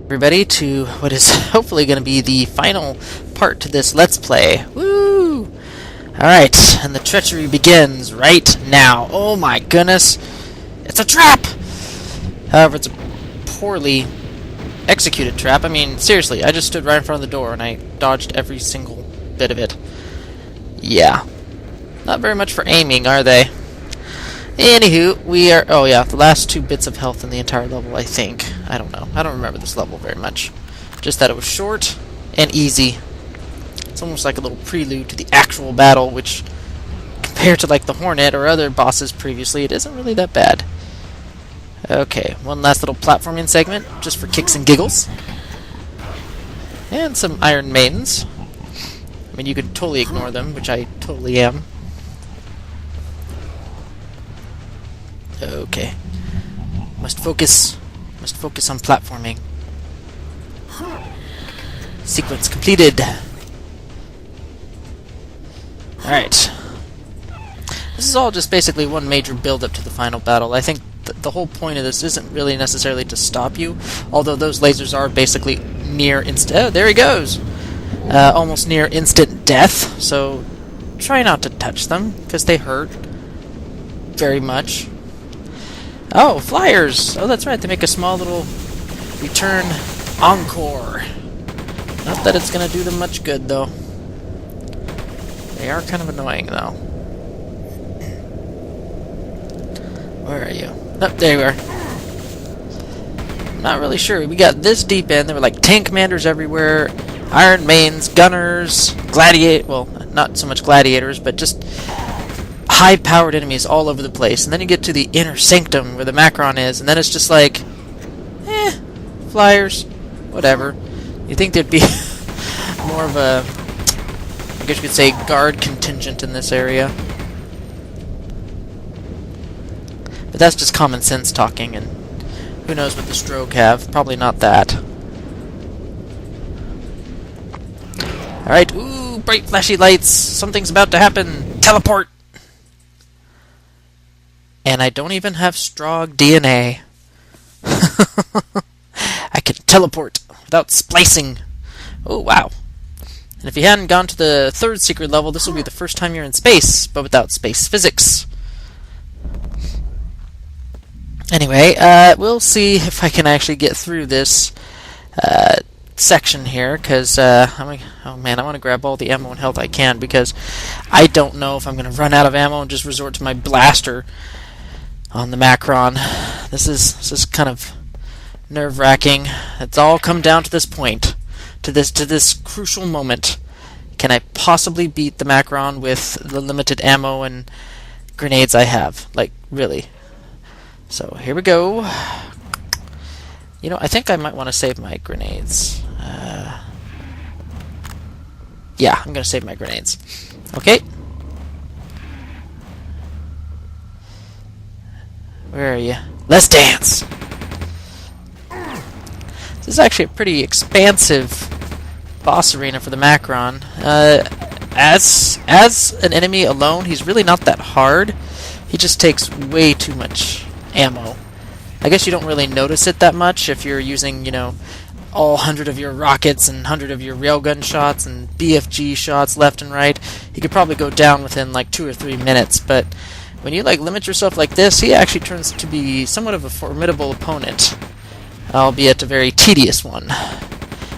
Everybody, to what is hopefully going to be the final part to this Let's Play. Woo! Alright, and the treachery begins right now. Oh my goodness! It's a trap! However, it's a poorly executed trap. I mean, seriously, I just stood right in front of the door and I dodged every single bit of it. Yeah. Not very much for aiming, are they? Anywho, we are... Oh yeah, the last 2 bits of health in the entire level, I think. I don't know. I don't remember this level very much. Just that it was short and easy. It's almost like a little prelude to the actual battle, which, compared to like the Hornet or other bosses previously, it isn't really that bad. Okay, one last little platforming segment, just for kicks and giggles. And some Iron Maidens. I mean, you could totally ignore them, which I totally am. Okay. Must focus on platforming. Sequence completed. Alright. This is all just basically one major build-up to the final battle. I think the whole point of this isn't really necessarily to stop you, although those lasers are basically near instant... Oh, there he goes! Almost near instant death, so try not to touch them, because they hurt very much. Oh, flyers! Oh, that's right, they make a small little return encore. Not that it's going to do them much good, though. They are kind of annoying, though. Where are you? Oh, there you are. I'm not really sure. We got this deep in. There were like tank commanders everywhere, Iron Maidens, gunners, well, not so much gladiators, but just high-powered enemies all over the place. And then you get to the inner sanctum where the Makron is, and then it's just like, flyers, whatever. You think there'd be more of a, I guess you could say, guard contingent in this area. But that's just common sense talking, and who knows what the stroke have. Probably not that. Alright, ooh, bright flashy lights. Something's about to happen. Teleport! And I don't even have Strog DNA. I can teleport without splicing. Oh, wow. And if you hadn't gone to the 3rd secret level, this will be the first time you're in space, but without space physics. Anyway, we'll see if I can actually get through this section here, because, oh man, I want to grab all the ammo and health I can, because I don't know if I'm going to run out of ammo and just resort to my blaster on the Makron. This is kind of nerve-wracking. It's all come down to this point, to this crucial moment. Can I possibly beat the Makron with the limited ammo and grenades I have? Like, really? So here we go. You know, I think I might want to save my grenades. Yeah, I'm going to save my grenades. Okay. Where are you? Let's dance! This is actually a pretty expansive boss arena for the Makron. As an enemy alone, he's really not that hard. He just takes way too much ammo. I guess you don't really notice it that much if you're using, you know, all 100 of your rockets and 100 of your railgun shots and BFG shots left and right. He could probably go down within like 2 or 3 minutes, but when you like limit yourself like this, he actually turns to be somewhat of a formidable opponent, albeit a very tedious one.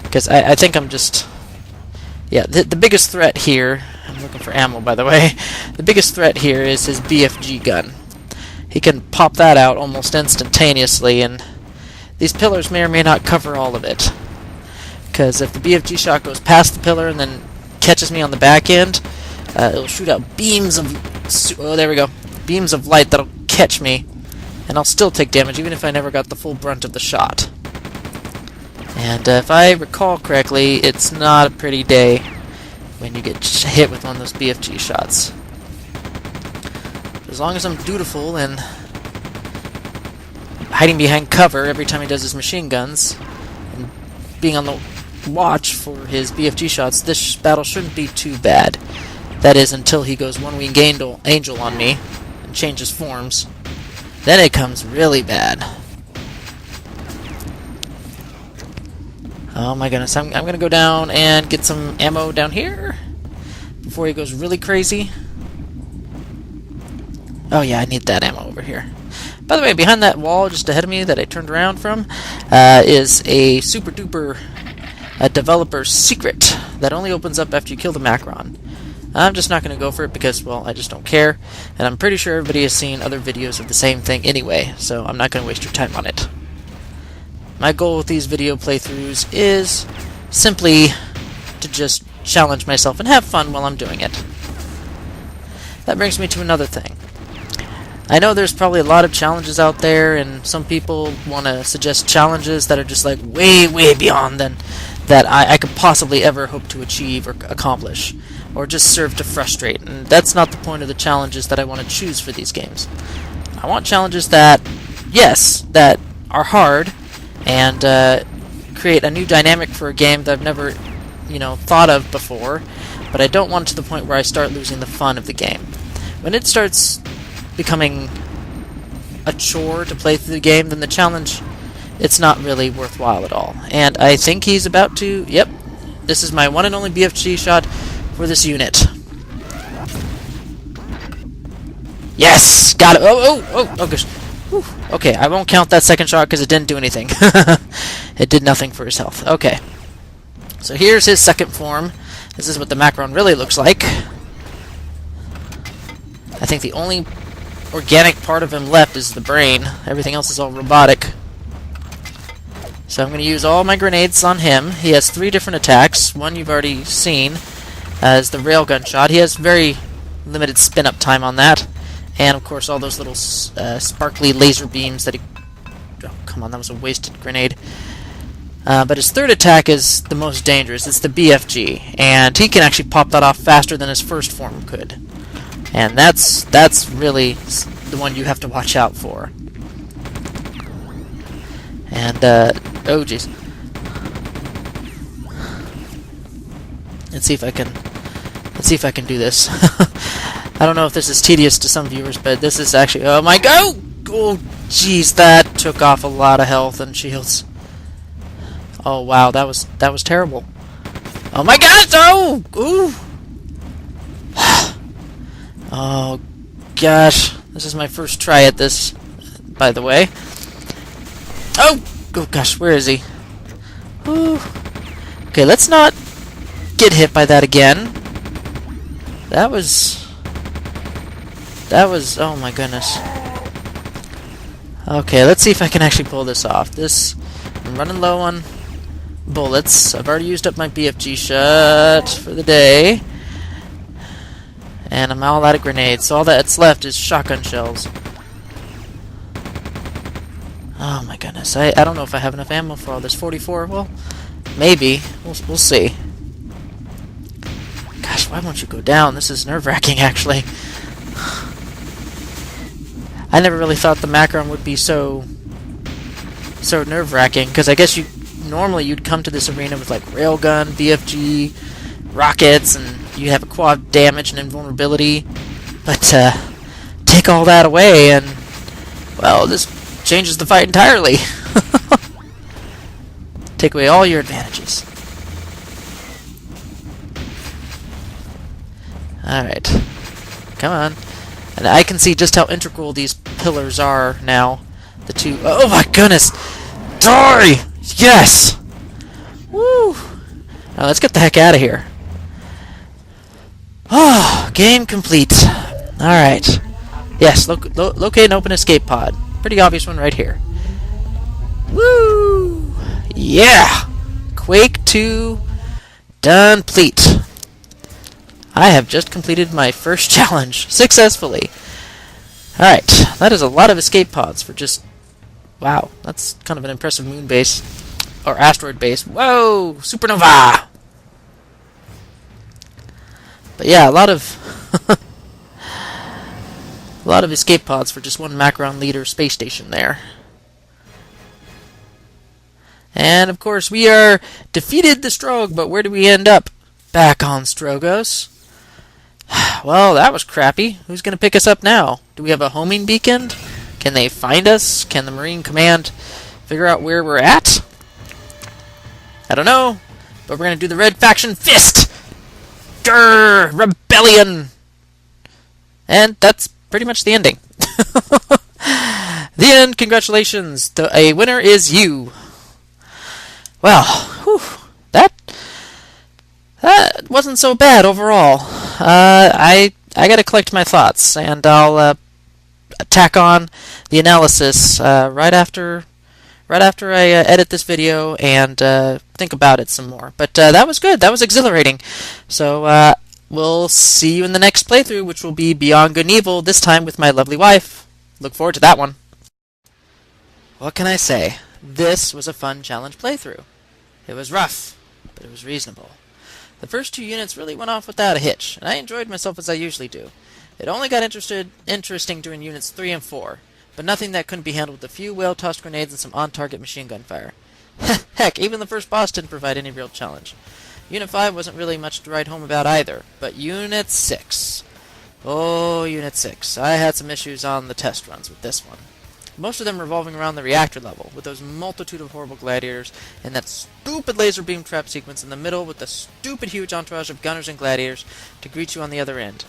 Because I think I'm just... Yeah, the biggest threat here... I'm looking for ammo, by the way. The biggest threat here is his BFG gun. He can pop that out almost instantaneously, and these pillars may or may not cover all of it. Because if the BFG shot goes past the pillar and then catches me on the back end, it'll shoot out beams of... Oh, there we go. Beams of light that'll catch me, and I'll still take damage even if I never got the full brunt of the shot. And if I recall correctly, it's not a pretty day when you get hit with one of those BFG shots. As long as I'm dutiful and hiding behind cover every time he does his machine guns, and being on the watch for his BFG shots, this battle shouldn't be too bad. That is, until he goes one-winged angel on me and changes forms. Then it comes really bad. Oh my goodness, I'm gonna go down and get some ammo down here before he goes really crazy. Oh yeah, I need that ammo over here. By the way, behind that wall just ahead of me that I turned around from is a super duper developer's secret that only opens up after you kill the Makron. I'm just not going to go for it because, well, I just don't care, and I'm pretty sure everybody has seen other videos of the same thing anyway, so I'm not going to waste your time on it. My goal with these video playthroughs is simply to just challenge myself and have fun while I'm doing it. That brings me to another thing. I know there's probably a lot of challenges out there, and some people want to suggest challenges that are just like way, way beyond than that I could possibly ever hope to achieve or accomplish, or just serve to frustrate. And that's not the point of the challenges that I want to choose for these games. I want challenges that, yes, that are hard and create a new dynamic for a game that I've never, thought of before, but I don't want it to the point where I start losing the fun of the game. When it starts becoming a chore to play through the game, then the challenge, it's not really worthwhile at all. And I think he's about to... Yep, this is my one and only BFG shot for this unit. Yes! Got it! Oh gosh. Whew. Okay, I won't count that second shot because it didn't do anything. It did nothing for his health. Okay. So here's his second form. This is what the Makron really looks like. I think the only organic part of him left is the brain. Everything else is all robotic. So I'm going to use all my grenades on him. He has 3 different attacks. One you've already seen as the railgun shot. He has very limited spin-up time on that. And of course all those little sparkly laser beams that he... Oh, come on, that was a wasted grenade. But his third attack is the most dangerous. It's the BFG. And he can actually pop that off faster than his first form could. And that's really the one you have to watch out for. And, oh jeez. Let's see if I can do this. I don't know if this is tedious to some viewers, but this is actually... Oh my god! Oh, jeez, that took off a lot of health and shields. Oh wow, that was terrible. Oh my god! Oh! Ooh! Oh gosh, this is my first try at this, by the way. Oh gosh, where is he? Ooh. Okay, let's not get hit by that again. That was, oh my goodness. Okay, let's see if I can actually pull this off. I'm running low on bullets. I've already used up my BFG shot for the day. And I'm all out of grenades, so all that's left is shotgun shells. Oh my goodness, I don't know if I have enough ammo for all this. 44? Well, maybe. We'll see. Gosh, why won't you go down? This is nerve-wracking, actually. I never really thought the Makron would be so nerve-wracking, because I guess normally you'd come to this arena with like railgun, BFG, rockets, and you have a quad damage and invulnerability, but take all that away and, well, this changes the fight entirely. Take away all your advantages. Alright. Come on. And I can see just how integral these pillars are now. The two... Oh my goodness! Die! Yes! Woo! Now let's get the heck out of here. Oh, game complete. Alright. Yes, locate and open escape pod. Pretty obvious one right here. Woo! Yeah! Quake 2 done complete. I have just completed my first challenge successfully. Alright, that is a lot of escape pods for just... Wow, that's kind of an impressive moon base. Or asteroid base. Whoa! Supernova! But yeah, a lot of a lot of escape pods for just one Makron leader space station there. And of course we are defeated the Strogg, but where do we end up? Back on Strogos. Well, that was crappy. Who's going to pick us up now? Do we have a homing beacon? Can they find us? Can the Marine Command figure out where we're at? I don't know, but we're going to do the Red Faction Fist! Grrr! Rebellion! And that's pretty much the ending. The end. Congratulations. A winner is you. Well, whew, that wasn't so bad overall. I got to collect my thoughts, and I'll tack on the analysis right after I edit this video and think about it some more. But that was good. That was exhilarating. So we'll see you in the next playthrough, which will be Beyond Good and Evil, this time with my lovely wife. Look forward to that one. What can I say? This was a fun challenge playthrough. It was rough, but it was reasonable. The first 2 units really went off without a hitch, and I enjoyed myself as I usually do. It only got interesting during units 3 and 4, but nothing that couldn't be handled with a few well-tossed grenades and some on-target machine gun fire. Heck, even the first boss didn't provide any real challenge. Unit 5 wasn't really much to write home about either, but Unit 6... Oh, Unit 6. I had some issues on the test runs with this one. Most of them revolving around the reactor level, with those multitude of horrible gladiators, and that stupid laser beam trap sequence in the middle with the stupid huge entourage of gunners and gladiators to greet you on the other end.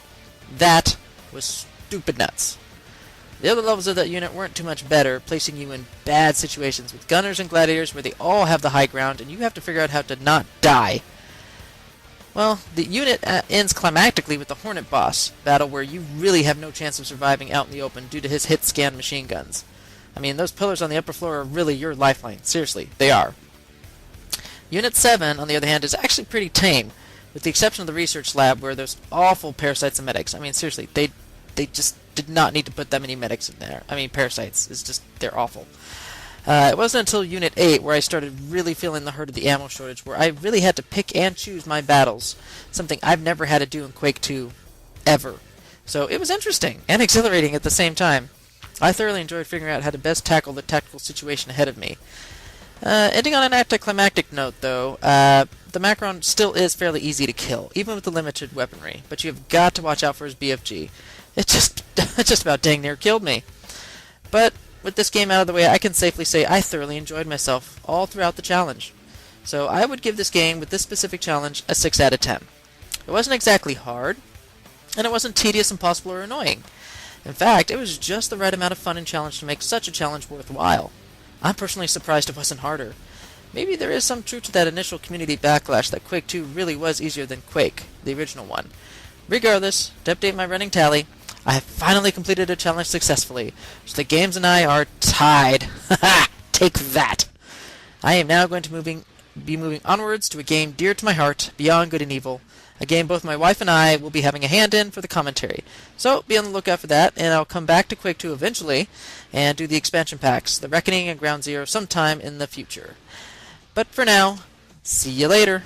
That was stupid nuts. The other levels of that unit weren't too much better, placing you in bad situations with gunners and gladiators where they all have the high ground, and you have to figure out how to not die. Well, the unit ends climactically with the Hornet boss battle where you really have no chance of surviving out in the open due to his hit-scan machine guns. I mean, those pillars on the upper floor are really your lifeline. Seriously, they are. Unit 7, on the other hand, is actually pretty tame, with the exception of the research lab where there's awful parasites and medics. I mean, seriously, they just did not need to put that many medics in there. I mean, parasites. It's just, they're awful. It wasn't until Unit 8 where I started really feeling the hurt of the ammo shortage, where I really had to pick and choose my battles, something I've never had to do in Quake 2, ever. So it was interesting and exhilarating at the same time. I thoroughly enjoyed figuring out how to best tackle the tactical situation ahead of me. Ending on an anticlimactic note, though, the Makron still is fairly easy to kill, even with the limited weaponry, but you have got to watch out for his BFG. It just about dang near killed me. But with this game out of the way, I can safely say I thoroughly enjoyed myself all throughout the challenge. So I would give this game, with this specific challenge, a 6 out of 10. It wasn't exactly hard, and it wasn't tedious, impossible, or annoying. In fact, it was just the right amount of fun and challenge to make such a challenge worthwhile. I'm personally surprised it wasn't harder. Maybe there is some truth to that initial community backlash that Quake 2 really was easier than Quake, the original one. Regardless, to update my running tally, I have finally completed a challenge successfully, so the games and I are tied. Haha! Take that! I am now going to be moving onwards to a game dear to my heart, Beyond Good and Evil, a game both my wife and I will be having a hand in for the commentary. So be on the lookout for that, and I'll come back to Quake 2 eventually and do the expansion packs, The Reckoning and Ground Zero, sometime in the future. But for now, see you later!